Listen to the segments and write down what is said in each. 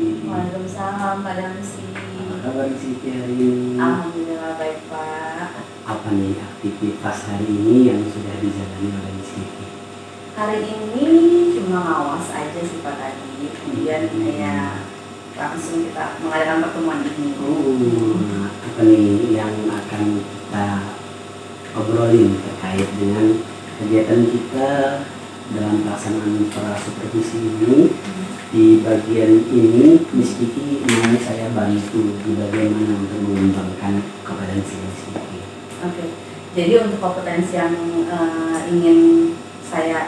Waalaikumsalam, Pak Damsi. Apa kabar Siti hari ini? Alhamdulillah baik, Pak. Apa nih aktivitas hari ini yang sudah dijalani oleh Siti? Hari ini cuma ngawas aja sih Pak tadi. Kemudian ya langsung kita mengadakan pertemuan ini. Apa nih yang akan kita obrolin terkait dengan kegiatan kita dalam pelaksanaan para supervisi ini? Di bagian ini Miss Kiki mau saya bantu di bagaimana untuk mengembangkan kompetensi Miss Kiki. Oke. Jadi untuk kompetensi yang ingin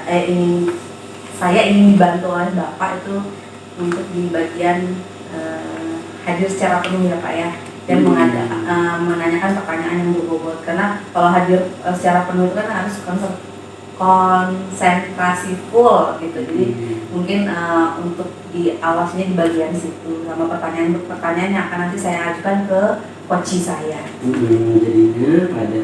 ingin dibantu oleh Bapak itu untuk di bagian hadir secara penuh ya Pak ya, dan menanyakan pertanyaan yang berbobot, karena kalau hadir secara penuh itu kan harus konsentrasi full gitu. Jadi mungkin untuk diawasnya di bagian situ sama pertanyaan yang akan nanti saya ajukan ke coach saya. Jadinya pada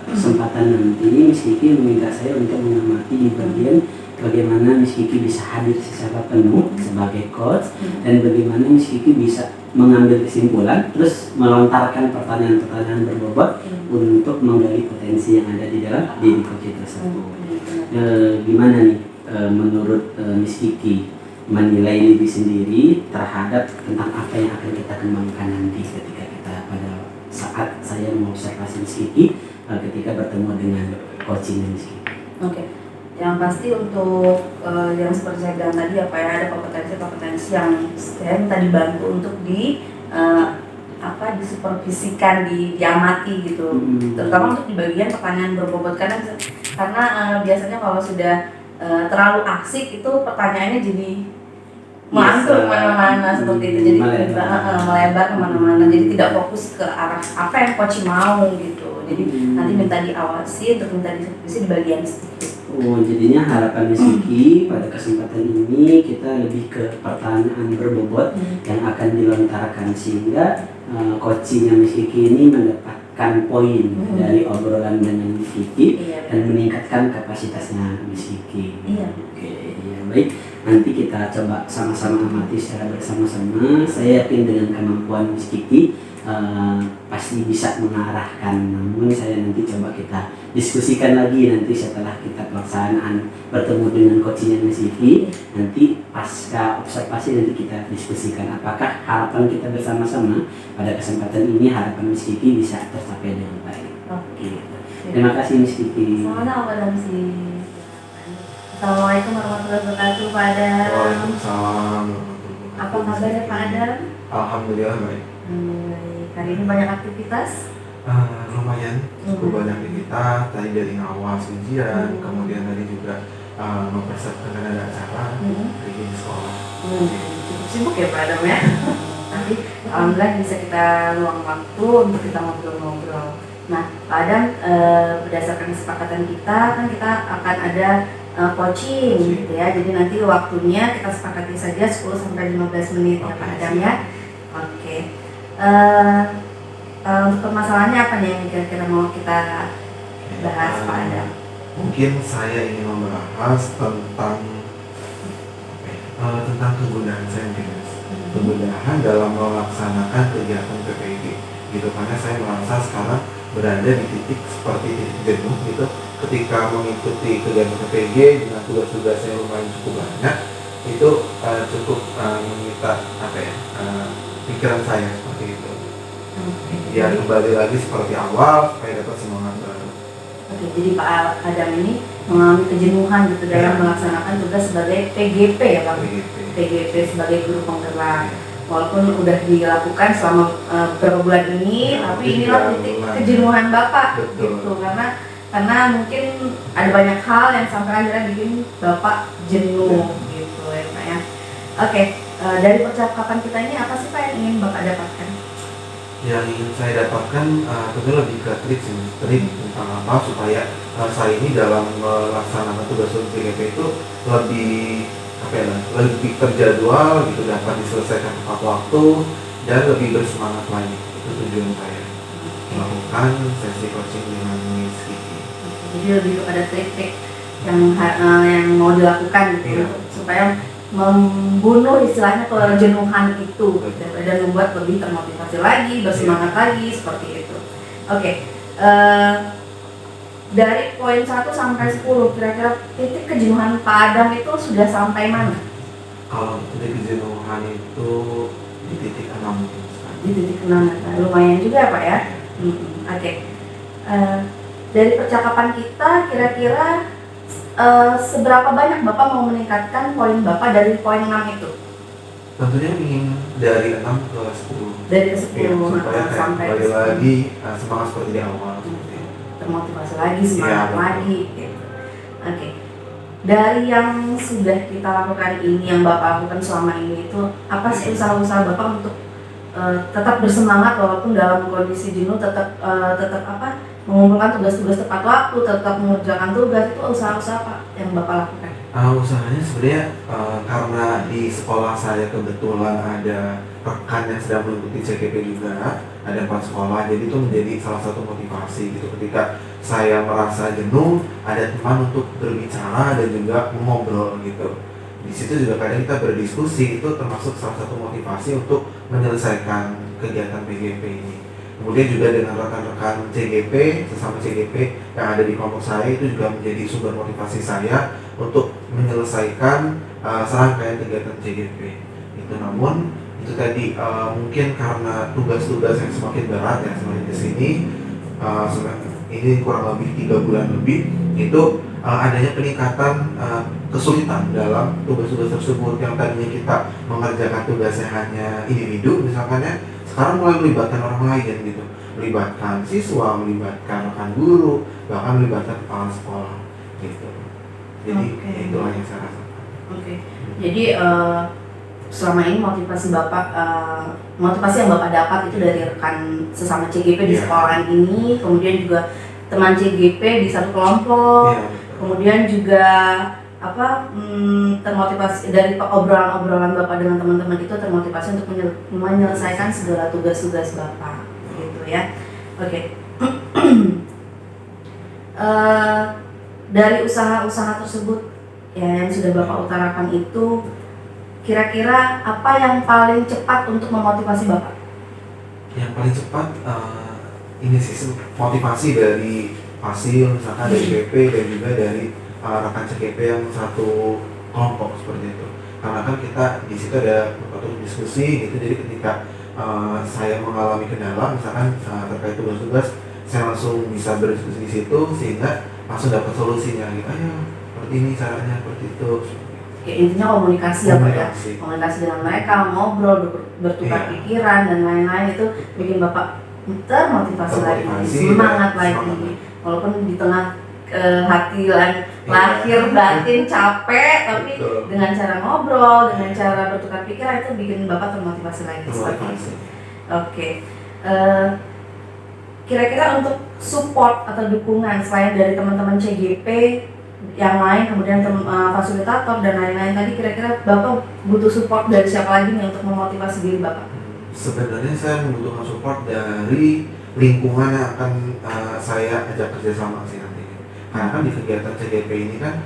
kesempatan nanti Miss Kiki meminta saya untuk mengamati di bagian bagaimana Miss Kiki bisa hadir secara penuh sebagai coach, dan bagaimana Miss Kiki bisa mengambil kesimpulan terus melontarkan pertanyaan-pertanyaan berbobot untuk menggali potensi yang ada di dalam diri coach tersebut. Gimana nih menurut Miss Kiki menilai diri sendiri terhadap tentang apa yang akan kita kembangkan nanti ketika kita pada saat saya mengobservasi Miss Kiki ketika bertemu dengan coaching Miss Kiki? Oke. Yang pasti untuk yang seperti saya bilang tadi ya Pak ya, ada kompetensi yang saya minta dibantu untuk disupervisikan, diamati gitu. Terutama untuk di bagian pertanyaan berbobot, karena biasanya kalau sudah terlalu asik itu pertanyaannya jadi melantur kemana-mana seperti itu, jadi melebar kemana-mana, jadi tidak fokus ke arah apa yang coach mau gitu. Jadi nanti minta diawasi untuk minta diskusi di bagian situ. Jadinya harapan Miss Kiki pada kesempatan ini kita lebih ke pertanyaan berbobot yang akan dilontarkan, sehingga coachingnya Miss Kiki ini mendapatkan poin dari obrolan dengan Miss Kiki dan meningkatkan kapasitasnya Miss Kiki. Oke, ya baik. Nanti kita coba sama-sama amati secara bersama-sama. Saya yakin dengan kemampuan Miss Kiki pasti bisa mengarahkan. Namun saya nanti coba kita diskusikan lagi nanti setelah kita pelaksanaan bertemu dengan coachingnya Miss Kiki. Nanti pasca observasi nanti kita diskusikan apakah harapan kita bersama-sama pada kesempatan ini, harapan Miss Kiki bisa tercapai dengan baik. Oke. Terima kasih Miss Kiki. Sama-sama Pak Damsi. Assalamualaikum warahmatullahi wabarakatuh Pak Adam. Waalaikumsalam. Apa kabarnya Pak Adam? Alhamdulillah baik. Hari ini banyak aktivitas? Lumayan, cukup banyak aktivitas. Tadi dari ngawas ujian, kemudian tadi juga mempersiapkan ada acara di sekolah. Cukup sibuk ya Pak Adam ya. Nanti alhamdulillah bisa kita luang waktu untuk kita ngobrol-ngobrol. Nah Pak Adam, berdasarkan kesepakatan kita kan kita akan ada coaching gitu ya. Jadi nanti waktunya kita sepakati saja 10-15 menit ya Pak Adam ya. Oke. Untuk permasalahannya apa nih yang kira-kira mau kita bahas Pak Adam? Mungkin saya ingin membahas tentang kegunaan saya mungkin, kegunaan dalam melaksanakan kegiatan PPG gitu, karena saya merasa sekarang berada di titik seperti titik jenuh gitu ketika mengikuti kegiatan PPG dengan tugas-tugas yang lumayan cukup banyak. Itu cukup menyita pikiran saya seperti itu. Ya kembali lagi seperti awal supaya dapat semangat baru. Oke, jadi Pak Adam ini mengalami kejenuhan gitu dalam melaksanakan tugas sebagai PGP ya Pak. PGP sebagai guru penggerak. Walaupun udah dilakukan selama beberapa bulan ini, tapi inilah titik kejenuhan Bapak. Gitu, karena mungkin ada banyak hal yang sampai akhirnya bikin Bapak jenuh gitu ya Pak ya. Oke, dari percakapan kita ini apa sih Pak yang ingin Bapak dapatkan? Yang ingin saya dapatkan tentu lebih ke trik tentang apa supaya saya ini dalam melaksanakan tugas PGP itu lebih terjadwal gitu, dapat diselesaikan tepat waktu dan lebih bersemangat lagi. Itu tujuan saya melakukan sesi coaching dengan Miss Kiki. Jadi lebih kepada trik-trik yang mau dilakukan gitu supaya membunuh istilahnya kejenuhan itu dan membuat lebih termotivasi lagi, bersemangat lagi seperti itu. Oke. Dari poin 1 sampai 10 kira-kira titik kejenuhan Pak Adam itu sudah sampai mana? Kalau titik kejenuhan itu di titik 6 mungkin. Di titik 6, lumayan juga Pak ya. Oke. Dari percakapan kita kira-kira seberapa banyak Bapak mau meningkatkan poin Bapak dari poin 6 itu? Tentunya ingin dari 6 ke 10. Dari ke 10 supaya sampai kembali lagi semangat seperti di awal. Termotivasi lagi, semangat lagi gitu. Oke. Dari yang sudah kita lakukan ini, yang Bapak lakukan selama ini itu apa sih usaha-usaha Bapak untuk tetap bersemangat walaupun dalam kondisi jenuh, tetap mengumpulkan tugas-tugas tepat waktu, tetap mengerjakan tugas, itu usaha-usaha apa yang Bapak lakukan? Usahanya sebenarnya karena di sekolah saya kebetulan ada rekan yang sedang mengikuti CGP juga, ada 4 sekolah, jadi itu menjadi salah satu motivasi gitu. Ketika saya merasa jenuh, ada teman untuk berbicara dan juga mengobrol gitu. Di situ juga kadang kita berdiskusi, itu termasuk salah satu motivasi untuk menyelesaikan kegiatan PGP ini. Kemudian juga dengan rekan-rekan CGP, sesama CGP yang ada di kelompok saya, itu juga menjadi sumber motivasi saya untuk menyelesaikan serangkaian kegiatan CGP. Itu namun itu tadi mungkin karena tugas-tugas yang semakin berat ya semakin kesini, ini kurang lebih 3 bulan lebih, itu adanya peningkatan kesulitan dalam tugas-tugas tersebut. Yang tadinya kita mengerjakan tugasnya hanya individu misalkan ya, sekarang mulai melibatkan orang lain gitu, melibatkan siswa, melibatkan rekan guru, bahkan melibatkan kepala sekolah gitu. Jadi itulah yang saya rasakan. Jadi selama ini motivasi yang Bapak dapat itu dari rekan sesama CGP di sekolahan ini, kemudian juga teman CGP di satu kelompok, kemudian juga termotivasi dari obrolan Bapak dengan teman-teman itu termotivasi untuk menyelesaikan segala tugas-tugas Bapak gitu ya. Oke. Dari usaha-usaha tersebut ya yang sudah Bapak utarakan itu, kira-kira apa yang paling cepat untuk memotivasi Bapak? Yang paling cepat ini sih motivasi dari hasil misalkan dari CGP dan juga dari rekan CGP yang satu kelompok seperti itu. Karena kan kita di situ ada beberapa diskusi gitu, jadi ketika saya mengalami kendala misalkan terkait tugas-tugas, saya langsung bisa berdiskusi di situ sehingga langsung dapat solusinya gitu. Ayo seperti ini caranya, seperti itu. Ya, intinya komunikasi ya Pak ya, komunikasi dengan mereka, ngobrol, bertukar pikiran dan lain-lain, itu bikin Bapak termotivasi lagi, semangat lagi, walaupun di tengah hati lahir batin capek, tapi dengan cara ngobrol, dengan cara bertukar pikiran itu bikin Bapak termotivasi lagi seperti itu. Oke. Kira-kira untuk support atau dukungan selain dari teman-teman CGP yang lain, kemudian fasilitator dan lain-lain tadi, kira-kira Bapak butuh support dari siapa lagi nih untuk memotivasi diri Bapak? Sebenarnya saya membutuhkan support dari lingkungan yang akan saya ajak kerjasama sih nanti. Karena kan di kegiatan CGP ini kan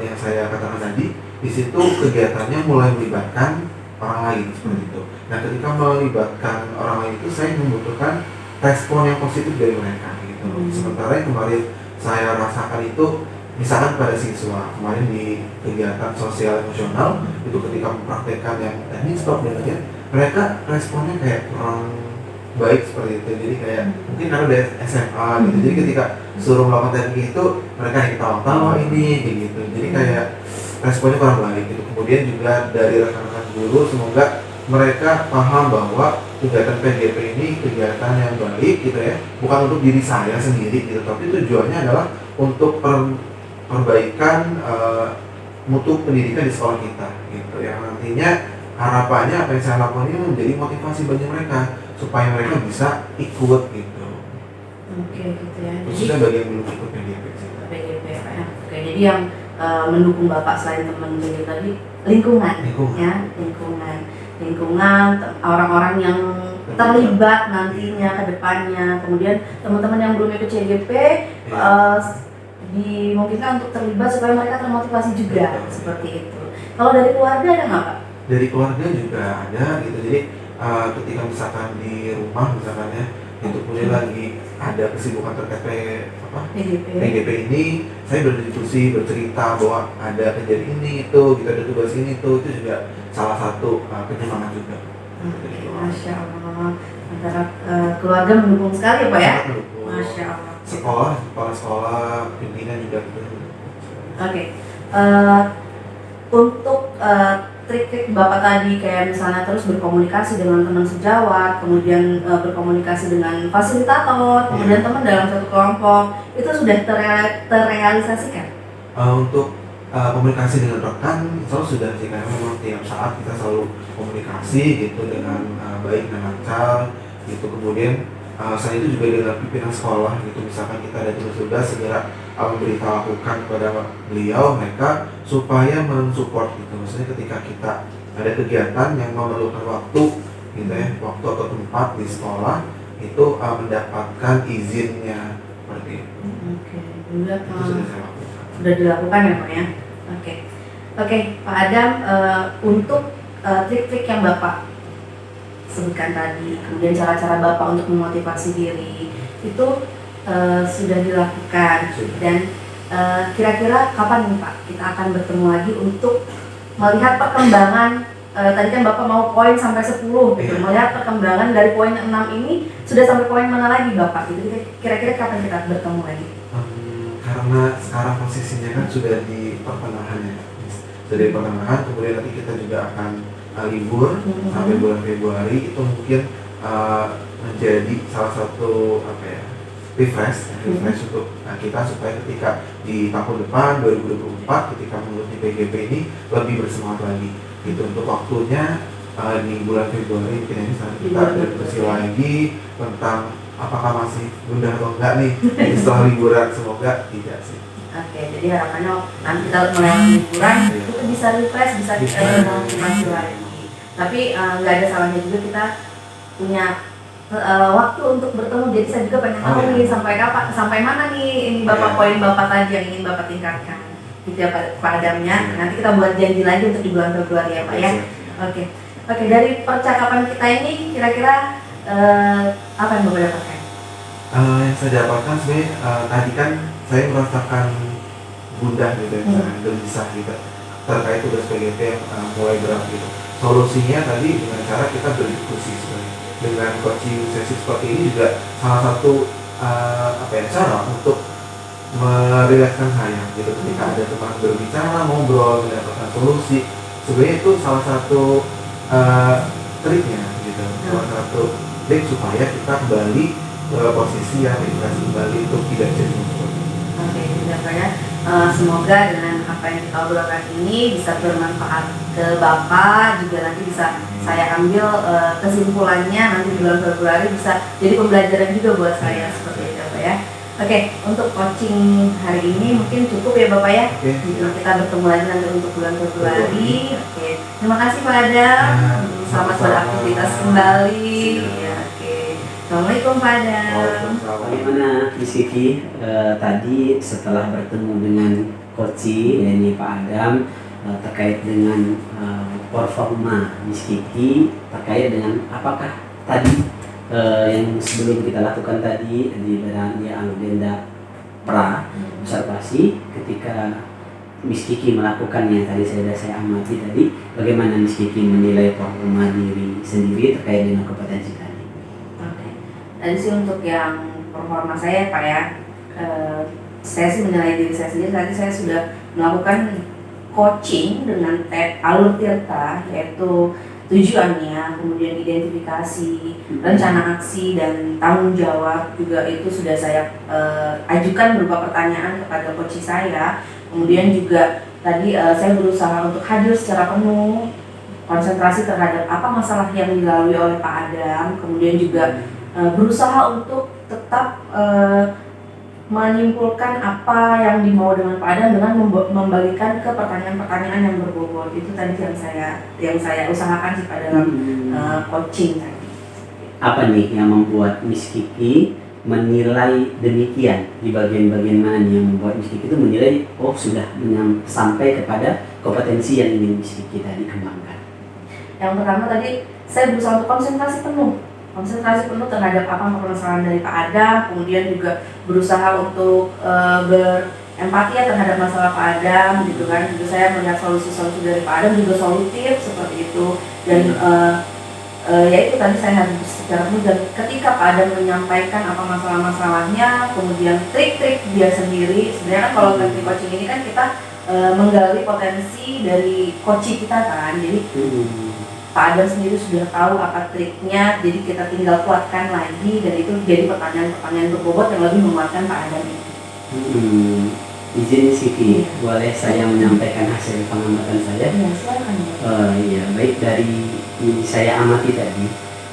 yang saya katakan tadi, di situ kegiatannya mulai melibatkan orang lain seperti itu. Nah, ketika melibatkan orang lain itu, saya membutuhkan respon yang positif dari mereka gitu. Sementara yang kemarin saya rasakan itu misalkan pada siswa kemarin di kegiatan sosial emosional itu, ketika mempraktekkan yang teknik stop dan lain-lain, mereka responnya kayak kurang baik seperti itu. Jadi kayak mungkin karena dari SMA gitu, jadi ketika suruh melakukan teknik itu mereka yang ketawa-tawa ini gitu, jadi kayak responnya kurang baik gitu. Kemudian juga dari rekan-rekan guru, semoga mereka paham bahwa kegiatan PGP ini kegiatan yang baik gitu ya, bukan untuk diri saya sendiri gitu, tapi tujuannya adalah untuk perbaikan mutu pendidikan di sekolah kita gitu, yang nantinya harapannya apa yang saya lakukan ini menjadi motivasi bagi mereka supaya mereka bisa ikut gitu. Oke, gitu ya. Khususnya bagi yang belum ikut PGP sih. PGP ya. Oke, jadi yang mendukung Bapak selain teman PGP tadi, lingkungan. Ya, lingkungan, orang-orang yang terlibat nantinya ke depannya. Kemudian teman-teman yang belum ikut CGP dimungkinkan untuk terlibat supaya mereka termotivasi juga. Seperti itu. Kalau dari keluarga ada nggak Pak? Dari keluarga juga ada gitu. Jadi ketika misalkan di rumah misalkan ya, itu kemudian lagi ada kesibukan terkait PGP ini, saya berdiskusi, bercerita bahwa ada kejadian ini itu, gitu, ada tugas ini itu juga salah satu penyemangat juga. Masya Allah, antara keluarga mendukung sekali ya Pak ya? Mendukung. Masya Allah. Sekolah, pimpinan juga gitu. Oke. Untuk trik-trik Bapak tadi kayak misalnya terus berkomunikasi dengan teman sejawat, kemudian berkomunikasi dengan fasilitator, kemudian teman dalam satu kelompok, itu sudah terrealisasikan? Untuk komunikasi dengan rekan selalu sudah sih, karena memang tiap saat kita selalu komunikasi gitu dengan baik dan lancar gitu. Kemudian selain itu juga dengan pimpinan sekolah gitu, misalkan kita ada tugas segera memberitahukan kepada beliau mereka supaya mensupport gitu. Maksudnya ketika kita ada kegiatan yang memerlukan waktu gitu ya, waktu atau tempat di sekolah itu mendapatkan izinnya seperti itu. Oke, Itu sudah saya lakukan. sudah dilakukan ya Pak ya. Oke, Pak Adam, untuk trik-trik yang Bapak sebutkan tadi, kemudian cara-cara Bapak untuk memotivasi diri itu sudah dilakukan. Dan kira-kira kapan nih Pak kita akan bertemu lagi untuk melihat perkembangan? Tadi kan Bapak mau poin sampai 10 gitu, melihat perkembangan dari poin 6 ini sudah sampai poin mana lagi Bapak gitu. Kira-kira kapan kita bertemu lagi? Karena sekarang posisinya kan sudah di pertengahan ya, sudah di pertengahan, kemudian nanti kita juga akan libur sampai bulan Februari, itu mungkin menjadi salah satu refresh untuk kita, supaya ketika di tahun depan 2024 ketika mengikuti PGP ini lebih bersemangat lagi gitu. Untuk waktunya di bulan Februari mungkin ini saat kita berdiskusi lagi tentang apakah masih gundah atau enggak nih setelah liburan. Semoga tidak sih. Oke, jadi harapannya nanti kita mulai liburan itu bisa refresh, bisa kita motivasi lagi. Tapi nggak ada salahnya juga kita punya waktu untuk bertemu. Jadi saya juga pengen tahu nih sampai kapan, sampai mana nih ini Bapak poin Bapak tadi yang ingin Bapak tingkatkan. Gitu ya Pak Adamnya. Nanti kita buat janji lagi untuk di bulan Februari ya Pak ya. Oke, dari percakapan kita ini kira-kira apa yang Bapak dapatkan? Yang saya dapatkan sebenarnya tadi kan saya merasakan gundah gitu ya, gelisah gitu terkait tugas PGP yang mulai berat gitu. Solusinya tadi dengan cara kita berdiskusi sebenarnya. Dengan coaching sesi seperti ini juga salah satu cara untuk merilekskan saya gitu. Ketika ada teman berbicara, ngobrol, mendapatkan solusi, sebenarnya itu salah satu triknya gitu. Salah satu trik supaya kita kembali ke posisi yang refresh kembali untuk tidak jadi seperti itu. Oke, jadi semoga dengan apa yang kita obrolkan ini bisa bermanfaat ke Bapak, juga nanti bisa saya ambil kesimpulannya nanti bulan Februari bisa jadi pembelajaran juga buat saya seperti itu Pak ya. Oke, untuk coaching hari ini mungkin cukup ya Bapak ya. Kita bertemu lagi nanti untuk bulan Februari. Oke, terima kasih Pak Adam. Selamat beraktivitas kembali. Ya, oke. Assalamualaikum Pak Adam. Bagaimana Miss Kiki tadi setelah bertemu dengan Coachi yakni Pak Adam terkait dengan performa Miss Kiki terkait dengan apakah tadi yang sebelum kita lakukan tadi di agenda pra observasi ketika Miss Kiki melakukannya tadi saya amati tadi bagaimana Miss Kiki menilai performa diri sendiri terkait dengan kompetensi tadi. Tadi sih untuk yang performa saya Pak ya, saya sih menilai diri saya sendiri. Tadi saya sudah melakukan coaching dengan alur Tirta, yaitu tujuannya, kemudian identifikasi, rencana aksi dan tanggung jawab juga itu sudah saya ajukan berupa pertanyaan kepada coach saya. Kemudian juga tadi saya berusaha untuk hadir secara penuh, konsentrasi terhadap apa masalah yang dilalui oleh Pak Adam, kemudian juga berusaha untuk tetap menyimpulkan apa yang dimau dengan Pak Adam dengan membalikan ke pertanyaan-pertanyaan yang berbobot. Itu tadi yang saya usahakan sih pada dalam coaching tadi. Apa nih yang membuat Miss Kiki menilai demikian? Di bagian-bagian mana nih yang membuat Miss Kiki itu menilai sudah sampai kepada kompetensi yang ingin kita dikembangkan? Yang pertama tadi saya berusaha untuk konsentrasi penuh terhadap apa permasalahan dari Pak Adam, kemudian juga berusaha untuk berempati ya terhadap masalah Pak Adam gitu kan. Juga saya melihat solusi-solusi dari Pak Adam juga solutif seperti itu, dan ya itu tadi saya harus secara penuh, dan ketika Pak Adam menyampaikan apa masalah-masalahnya, kemudian trik-trik dia sendiri. Sebenarnya kan kalau teknik coaching ini kan kita menggali potensi dari coach kita kan, jadi Pak Adam sendiri sudah tahu apa triknya, jadi kita tinggal kuatkan lagi, dan itu jadi pertanyaan-pertanyaan berbobot yang lebih menguatkan Pak Adam itu. Izin Siki, boleh saya menyampaikan hasil pengamatan saya? Iya, silakan. Iya, baik dari saya amati tadi,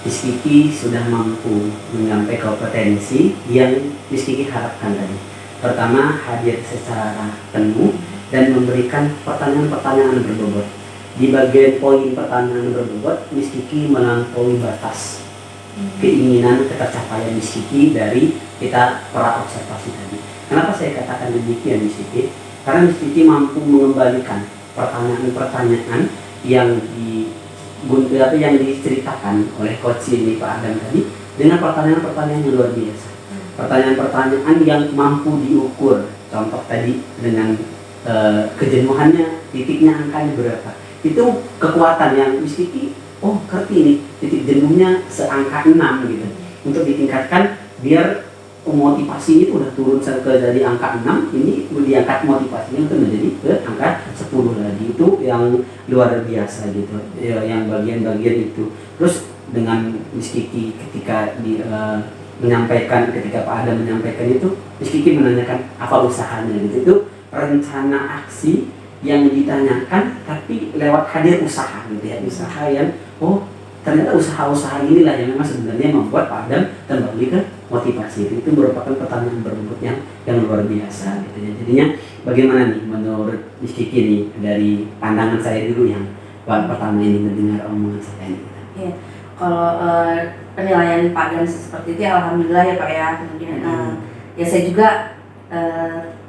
Miss Kiki sudah mampu menyampaikan kompetensi yang Miss Kiki harapkan tadi. Pertama, hadir secara penuh dan memberikan pertanyaan-pertanyaan berbobot. Di bagian poin pertanyaan berbobot, Miss Kiki melampaui batas keinginan ketercapaian Miss Kiki dari kita para observasi tadi. Kenapa saya katakan demikian Miss Kiki? Karena Miss Kiki mampu mengembalikan pertanyaan-pertanyaan yang yang diceritakan oleh coach ini Pak Adam tadi dengan pertanyaan-pertanyaan yang luar biasa. Pertanyaan-pertanyaan yang mampu diukur. Contoh tadi dengan kejenuhannya, titiknya angkanya berapa. Itu kekuatan yang Miss Kiki, oh ngerti ini, titik jenuhnya seangka 6 gitu. Untuk ditingkatkan biar motivasi itu udah turun dari angka 6, ini diangkat motivasinya untuk menjadi ke angka 10 lagi. Itu yang luar biasa gitu, ya, yang bagian-bagian itu. Terus dengan Miss Kiki ketika menyampaikan, ketika Pak Adam menyampaikan itu, Miss Kiki menanyakan apa usahanya gitu. Itu rencana aksi yang ditanyakan tapi lewat hadir usaha gitu ya, usaha yang oh ternyata usaha-usaha inilah yang memang sebenarnya membuat Pak Adam kembali ke motivasi. Itu merupakan pertanyaan berbobot yang luar biasa gitu ya. Jadinya bagaimana nih menurut Miss Kiki nih dari pandangan saya dulu yang pertama ini mendengar omongan saya ini? Iya, kalau penilaian Pak Adam seperti itu ya alhamdulillah ya Pak ya. Kemudian ya saya juga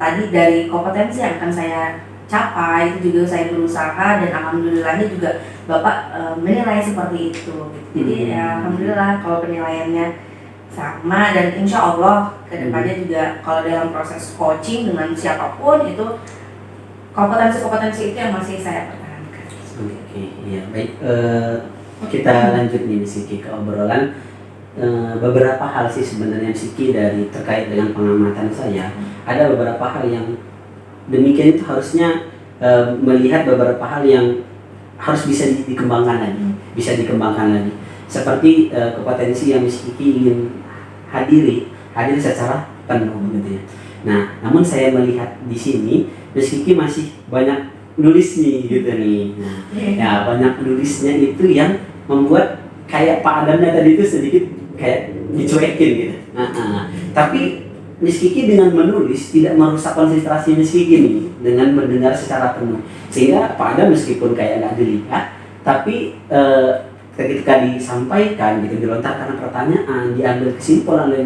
tadi dari kompetensi yang akan saya capai itu juga saya berusaha, dan alhamdulillahnya juga Bapak menilai seperti itu. Jadi ya alhamdulillah kalau penilaiannya sama, dan insya Allah kedepannya juga kalau dalam proses coaching dengan siapapun itu kompetensi-kompetensi itu yang masih saya pertahankan. Oke, iya baik. Kita lanjut nih Siki ke obrolan. Beberapa hal sih sebenarnya Siki dari terkait dengan pengamatan saya. Ada beberapa hal yang demikian itu harusnya melihat beberapa hal yang harus bisa dikembangkan lagi, seperti kompetensi yang Miss Kiki ingin hadir secara penuh gitu ya. Nah, namun saya melihat di sini Miss Kiki masih banyak nulis nih gitu nih. Nah, ya banyak nulisnya itu yang membuat kayak Pak Adamnya tadi itu sedikit kayak dicuekin gitu. Tapi Miss Kiki dengan menulis tidak merusak konsentrasi Miss Kiki nih dengan mendengar secara penuh, sehingga Pak Adam meskipun kayak nggak dilihat, tapi ketika disampaikan gitu, dilontarkan pertanyaan, diambil kesimpulan oleh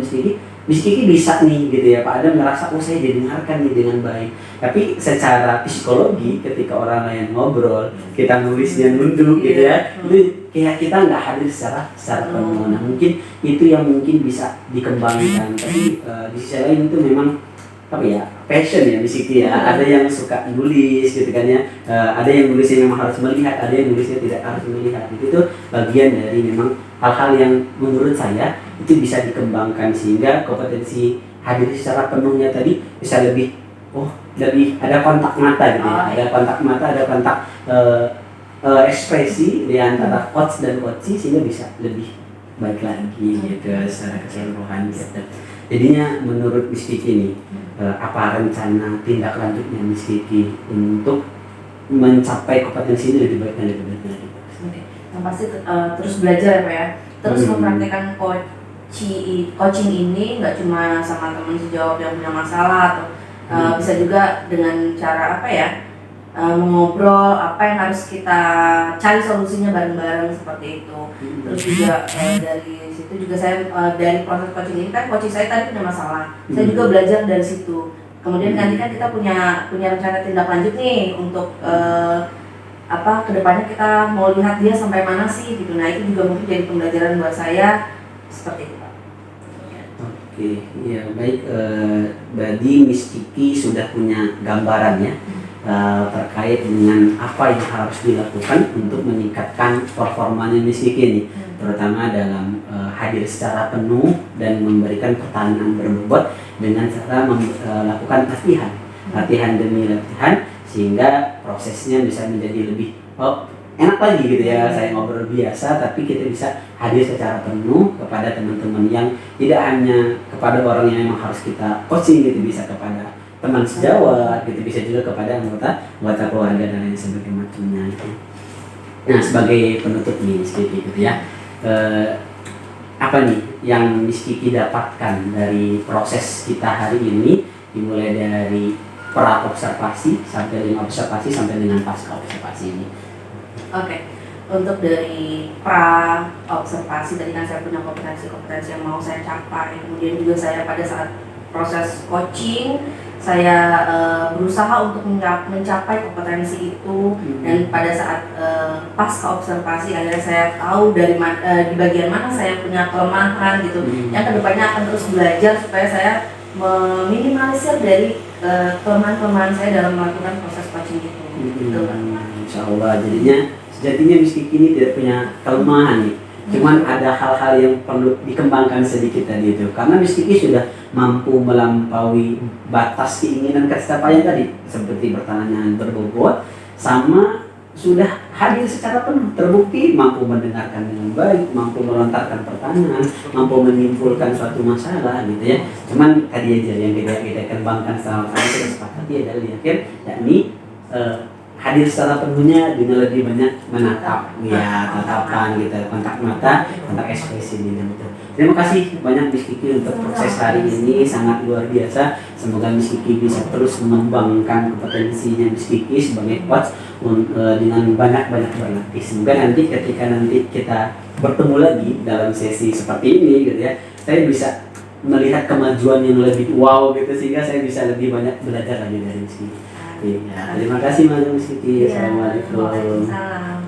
Miss Kiki bisa nih gitu ya, Pak Adam ngerasa oh saya didengarkan nih dengan baik. Tapi secara psikologi ketika orang lain ngobrol, kita nulisnya nunduk gitu ya, itu kayak kita nggak hadir secara penuh. Nah mungkin itu yang mungkin bisa dikembangkan. Tapi di sisi lain itu memang apa ya, passion ya Miss Kiki ya. Ada yang suka nulis gitu kan ya, ada yang nulisnya memang harus melihat, ada yang nulisnya tidak harus melihat. Itu bagian dari memang hal-hal yang menurut saya itu bisa dikembangkan, sehingga kompetensi hadir secara penuhnya tadi bisa lebih ada kontak mata gitu ya. Ada kontak mata, ada kontak ekspresi di antara coach dan coachee, sehingga bisa lebih baik lagi gitu secara keseluruhan gitu. Jadinya menurut Miss Kiki nih, apa rencana tindak lanjutnya Miss Kiki untuk mencapai kompetensi ini lebih baik dan lebih baik lagi? Yang pasti terus belajar ya Pak ya, terus mempraktikkan coaching ini nggak cuma sama teman sejawat yang punya masalah, atau bisa juga dengan cara apa ya, mengobrol apa yang harus kita cari solusinya bareng-bareng seperti itu. Terus juga dari situ juga saya dari proses coaching ini kan coaching saya tadi punya masalah, saya juga belajar dari situ Kemudian nanti kan kita punya rencana tindak lanjut nih untuk kedepannya kita mau lihat dia sampai mana sih gitu. Nah itu juga mungkin jadi pembelajaran buat saya seperti itu Pak. Oke, ya baik. Berarti Miss Kiki sudah punya gambarannya terkait dengan apa yang harus dilakukan untuk meningkatkan performanya Miss Kiki ini, terutama dalam hadir secara penuh dan memberikan pertanyaan berbobot dengan cara melakukan latihan demi latihan, sehingga prosesnya bisa menjadi lebih enak lagi gitu ya. Saya ngobrol biasa tapi kita bisa hadir secara penuh kepada teman-teman yang tidak hanya kepada orang yang memang harus kita coaching gitu, bisa kepada teman sejawat gitu, bisa juga kepada anggota keluarga dan lain sebagainya macamnya itu. Nah sebagai penutup nih Miss Kiki gitu ya, apa nih yang Miss Kiki dapatkan dari proses kita hari ini, dimulai dari pra observasi sampai dengan observasi sampai dengan pasca observasi ini? Oke, untuk dari pra observasi tadi kan saya punya kompetensi yang mau saya capai, kemudian juga saya pada saat proses coaching saya berusaha untuk mencapai kompetensi itu, dan pada saat pasca observasi akhirnya saya tahu di bagian mana saya punya kelemahan gitu, yang kedepannya akan terus belajar supaya saya meminimalisir dari kelemahan-kelemahan saya dalam melakukan proses coaching itu. Gitu. Insya Allah jadinya sejatinya Miss Kiki ini tidak punya kelemahan nih, cuman ada hal-hal yang perlu dikembangkan sedikit tadi itu, karena Miss Kiki sudah mampu melampaui batas keinginan kesapaian tadi, seperti pertanyaan berbobot, sama sudah hadir secara penuh, terbukti mampu mendengarkan dengan baik, mampu melontarkan pertanyaan, mampu menyimpulkan suatu masalah gitu ya. Cuman tadi aja yang kita kembangkan sama-sama, kita sepakati adalah di akhir, yakni hadir secara penuhnya dengan lebih banyak menatap ya, tatapan gitu, kontak mata, kontak ekspresi ini gitu. Terima kasih banyak Miss Kiki untuk proses hari ini, sangat luar biasa. Semoga Miss Kiki bisa terus mengembangkan kompetensinya Miss Kiki sebagai coach dengan banyak-banyak berlatih. Semoga nanti ketika kita bertemu lagi dalam sesi seperti ini gitu ya, saya bisa melihat kemajuan yang lebih wow gitu, sehingga saya bisa lebih banyak belajar lagi dari Miss Kiki. Ya, terima kasih Mbak Miss Kiki. Assalamualaikum. Waalaikumsalam.